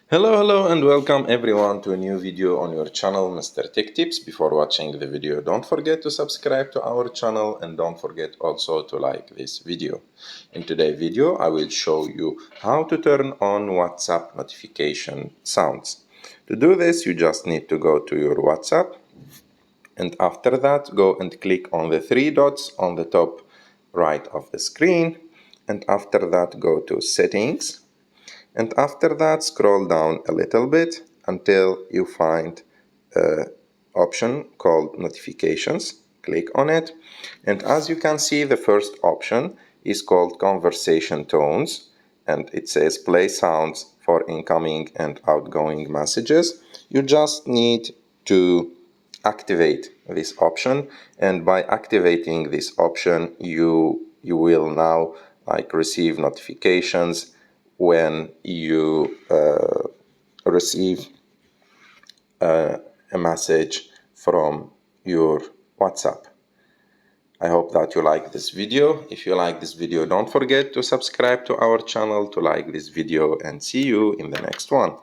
Hello and welcome everyone to a new video on your channel, Mr. Tech Tips. Before watching the video, don't forget to subscribe to our channel and don't forget also to like this video. In today's video, I will show you how to turn on WhatsApp notification sounds. To do this, you just need to go to your WhatsApp and after that go and click on the three dots on the top right of the screen, and after that go to settings. And after that, scroll down a little bit until you find an option called notifications. Click on it. And as you can see, the first option is called conversation tones. And it says play sounds for incoming and outgoing messages. You just need to activate this option. And by activating this option, you will now receive notifications when you receive a message from your WhatsApp. I hope that you like this video. If you like this video, don't forget to subscribe to our channel to like this video, and see you in the next one.